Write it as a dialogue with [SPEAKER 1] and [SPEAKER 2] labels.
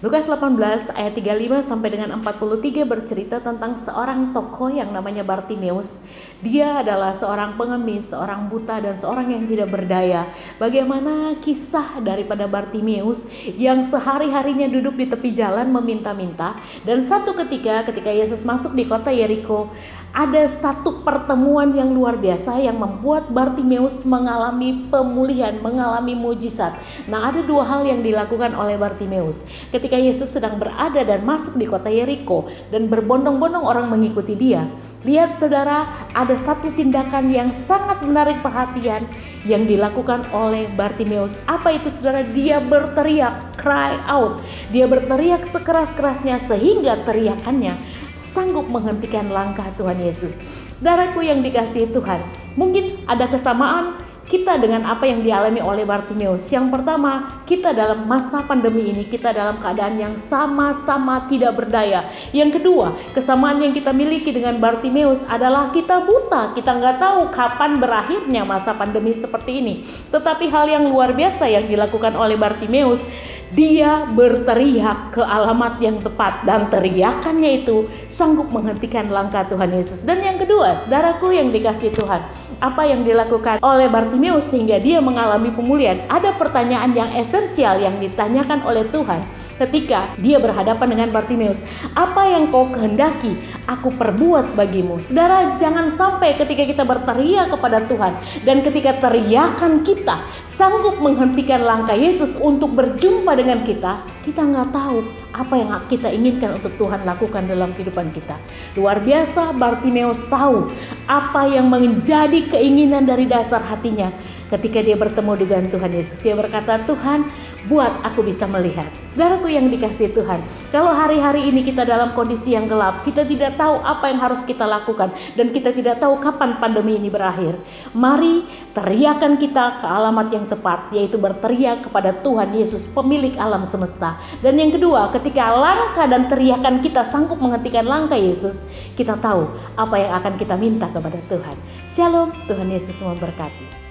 [SPEAKER 1] Lukas 18 ayat 35 sampai dengan 43 bercerita tentang seorang tokoh yang namanya Bartimeus. Dia adalah seorang pengemis, seorang buta, dan seorang yang tidak berdaya. Bagaimana kisah daripada Bartimeus yang sehari-harinya duduk di tepi jalan meminta-minta, dan satu ketika Yesus masuk di kota Yeriko, ada satu pertemuan yang luar biasa yang membuat Bartimeus mengalami pemulihan, mengalami mujizat. Nah, ada dua hal yang dilakukan oleh Bartimeus ketika Yesus sedang berada dan masuk di kota Yeriko dan berbondong-bondong orang mengikuti dia. Lihat saudara, ada satu tindakan yang sangat menarik perhatian yang dilakukan oleh Bartimeus. Apa itu saudara? Dia berteriak, cry out. Dia berteriak sekeras-kerasnya sehingga teriakannya sanggup menghentikan langkah Tuhan Yesus. Saudaraku yang dikasihi Tuhan, mungkin ada kesamaan kita dengan apa yang dialami oleh Bartimeus. Yang pertama, kita dalam masa pandemi ini, kita dalam keadaan yang sama-sama tidak berdaya. Yang kedua, kesamaan yang kita miliki dengan Bartimeus adalah kita buta. Kita nggak tahu kapan berakhirnya masa pandemi seperti ini. Tetapi hal yang luar biasa yang dilakukan oleh Bartimeus, dia berteriak ke alamat yang tepat, dan teriakannya itu sanggup menghentikan langkah Tuhan Yesus. Dan yang kedua, saudaraku yang dikasihi Tuhan, apa yang dilakukan oleh Bartimeus sehingga dia mengalami pemulihan? Ada pertanyaan yang esensial yang ditanyakan oleh Tuhan ketika dia berhadapan dengan Bartimeus. Apa yang kau kehendaki aku perbuat bagimu? Saudara, jangan sampai ketika kita berteriak kepada Tuhan dan ketika teriakan kita sanggup menghentikan langkah Yesus untuk berjumpa dengan kita nggak tahu apa yang kita inginkan untuk Tuhan lakukan dalam kehidupan kita. Luar biasa, Bartimeus tahu apa yang menjadi keinginan dari dasar hatinya. Ketika dia bertemu dengan Tuhan Yesus, dia berkata, Tuhan, buat aku bisa melihat. Saudaraku yang dikasihi Tuhan, kalau hari-hari ini kita dalam kondisi yang gelap, kita tidak tahu apa yang harus kita lakukan, dan kita tidak tahu kapan pandemi ini berakhir. Mari teriakan kita ke alamat yang tepat, yaitu berteriak kepada Tuhan Yesus, pemilik alam semesta. Dan yang kedua, ketika langkah dan teriakan kita sanggup menghentikan langkah Yesus, kita tahu apa yang akan kita minta kepada Tuhan. Shalom, Tuhan Yesus memberkati.